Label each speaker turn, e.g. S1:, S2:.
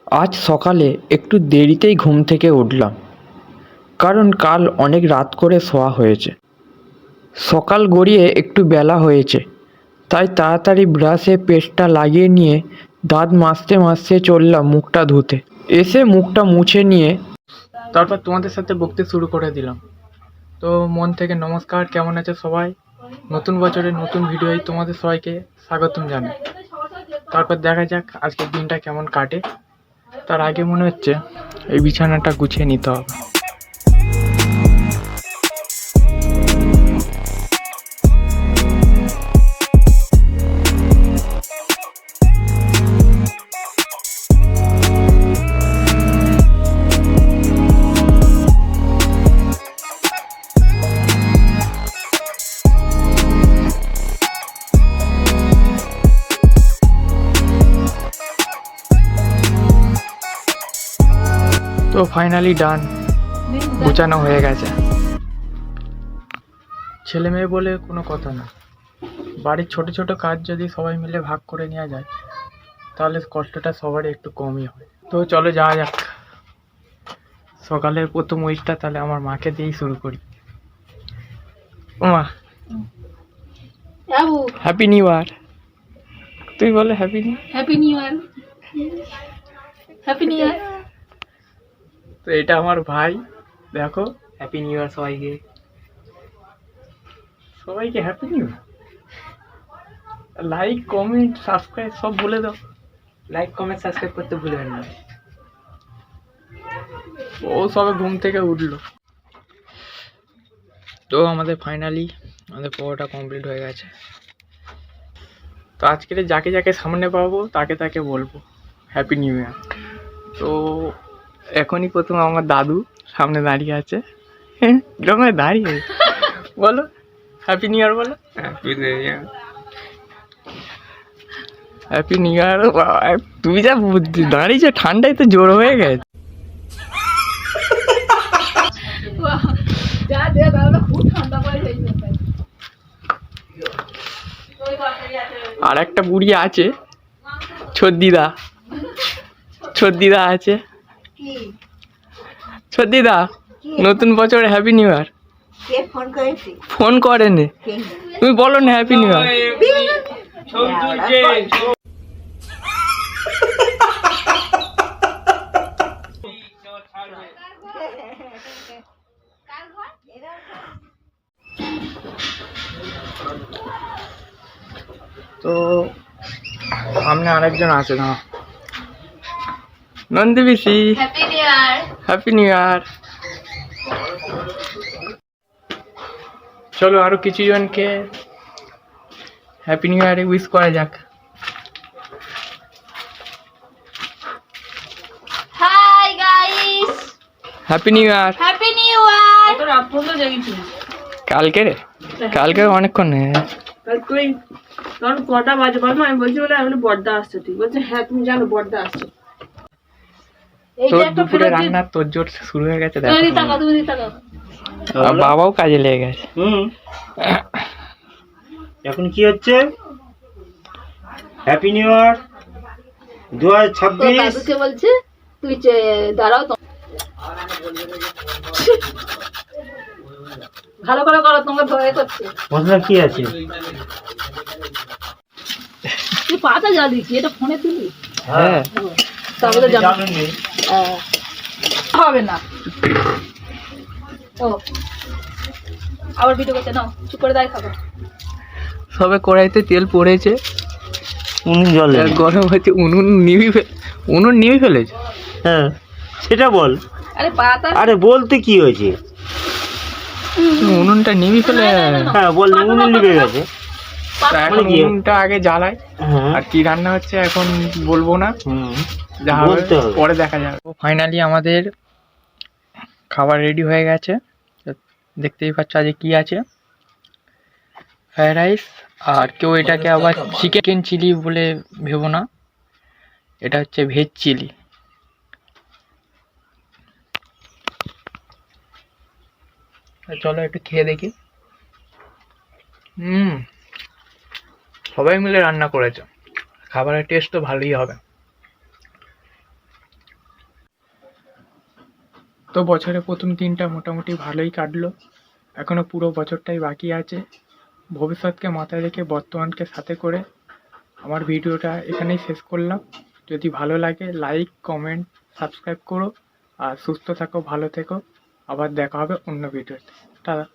S1: আজ সকালে একটু দেরিতেই ঘুম থেকে উঠলাম, কারণ কাল অনেক রাত করে শোয়া হয়েছে। সকাল গড়িয়ে একটু বেলা হয়েছে, তাই তাড়াতাড়ি ব্রাশে পেস্টটা লাগিয়ে নিয়ে দাঁত মাজতে মাজতে চললাম মুখটা ধুতে। এসে মুখটা মুছে নিয়ে তারপর তোমাদের সাথে বকতে শুরু করে দিলাম। তো মন থেকে নমস্কার, কেমন আছে সবাই? নতুন বছরের নতুন ভিডিওয় তোমাদের সবাইকে স্বাগতম জানাই। তারপর দেখা যাক আজকের দিনটা কেমন কাটে। তার আগে মনে হচ্ছে এই বিছানাটা গুছিয়ে নিতে হবে। তো ফাইনালি ডান, গোছানো হয়ে গেছে। ছেলে মেয়ে বলে কোনো কথা না, বাড়ির ছোট ছোট কাজ যদি সবাই মিলে ভাগ করে নেওয়া যায় তাহলে কষ্টটা সবারই একটু কমই হয়। তো চলো যাওয়া যাক। সকালের প্রথম উইকটা তাহলে আমার মাকে দিয়েই শুরু করি। ও মা, হ্যাপি নিউ ইয়ার। তুই বলে happy new
S2: happy new year, happy new ইয়ার।
S1: তো এটা আমার ভাই, দেখো হ্যাপি নিউ ইয়ার সবাইকে। সবাইকে হ্যাপি নিউ ইয়ার। লাইক কমেন্ট সাবস্ক্রাইব সব বলে দাও।
S3: লাইক কমেন্ট সাবস্ক্রাইব করতে ভুলবেন না।
S1: ও সবে ঘুম থেকে উঠলো। তো আমাদের ফাইনালি আমাদের পড়াটা কমপ্লিট হয়ে গেছে। তো আজকের যাকে যাকে সামনে পাবো তাকে তাকে বলবো হ্যাপি নিউ ইয়ার। তো এখনই প্রথম আমার দাদু সামনে দাঁড়িয়ে আছে। কিরকম দাঁড়িয়ে বলো হ্যাপি নিউ ইয়ার, বলো হ্যাপি নিউ ইয়ার। তুমি যা বুদ্ধি দাঁড়িয়েছো, ঠান্ডায় তো জোর হয়ে গেছে। আর একটা বুড়ি আছে, ছদ্দিদা। ছদ্দিদা আছে, ছদ্দিদা নতুন বছরে হ্যাপি নিউ ইয়ার। ফোন করেনি, তুমি বলো না হ্যাপি নিউ ইয়ার। তো সামনে আরেকজন আছে না, নন্দী পিসি।
S2: Happy new year.
S1: Happy new year. চলো আরো কিছু জনকে হ্যাপি নিউ ইয়ারে উইশ করা যাক।
S2: Hi guys,
S1: happy new year.
S2: Happy new ইয়ার। তোর আপন তো জেগেছিস
S1: কালকে রে, কালকে অনেকক্ষণ
S4: তুই তখন কটা বাজে বলবো? আমি বলছি বলে আমি বড়দা আসছে, তুই বলছে হ্যাঁ তুমি জানো বড়দা আসছে।
S1: তোর দুপুরে রান্নার তোর জোর শুরু হয়ে গেছে। দেখো
S2: তুমি তাকাও, তুমি তাকাও।
S1: আর বাবাও কাজে লেগে গেছে।
S3: এখন কি হচ্ছে? হ্যাপি নিউ ইয়ার 2026।
S2: দাদুকে বলছে তুই দাঁড়াও তো, ভালো করে করো, তোমাকে ভয় করছে।
S3: মশলা কি আছে?
S2: তুই পাতা জ্বালিয়েছি, এটা ফোনে তুলি।
S1: হ্যাঁ
S2: তাহলে হবে না। ও আবার ভিডিও করতে নাও, চুপ করে দাঁড়িয়ে থাকো।
S1: সবে কড়াইতে তেল পড়েছে,
S3: উনুন জলে
S1: গরম হচ্ছে, উনুন নিভে ফেলেছে।
S3: হ্যাঁ সেটা বল।
S2: আরে পাতা,
S3: আরে বলতে কি হয়েছে?
S1: উনুনটা নিভে ফেলে।
S3: হ্যাঁ বল, উনুন লিভে গেছে।
S1: তা এখন উনুনটা আগে জ্বালাই।
S3: হ্যাঁ
S1: আর কি রান্না হচ্ছে এখন বলবো না, যা হবে
S3: বলতে হবে।
S1: পরে দেখা যাবে। ফাইনালি আমাদের খাবার রেডি হয়ে গেছে। দেখতেই পাচ্ছ আজকে কি আছে, ফ্রাইড রাইস। আর কেউ এটাকে আবার চিকেন চিলি বলে ভেবো না, এটা হচ্ছে ভেজ চিলি। চলো একটু খেয়ে দেখি। সবাই মিলে রান্না করেছে, খাবারের টেস্ট তো ভালোই হবে। তো বছরের প্রথম দিনটা মোটামুটি ভালোই কাটলো, এখনও পুরো বছরটাই বাকি আছে। ভবিষ্যৎকে মাথায় রেখে বর্তমানকে সাথে করে আমার ভিডিওটা এখানেই শেষ করলাম। যদি ভালো লাগে লাইক কমেন্ট সাবস্ক্রাইব করো, আর সুস্থ থাকো ভালো থেকো। আবার দেখা হবে অন্য ভিডিওতে। টাটা।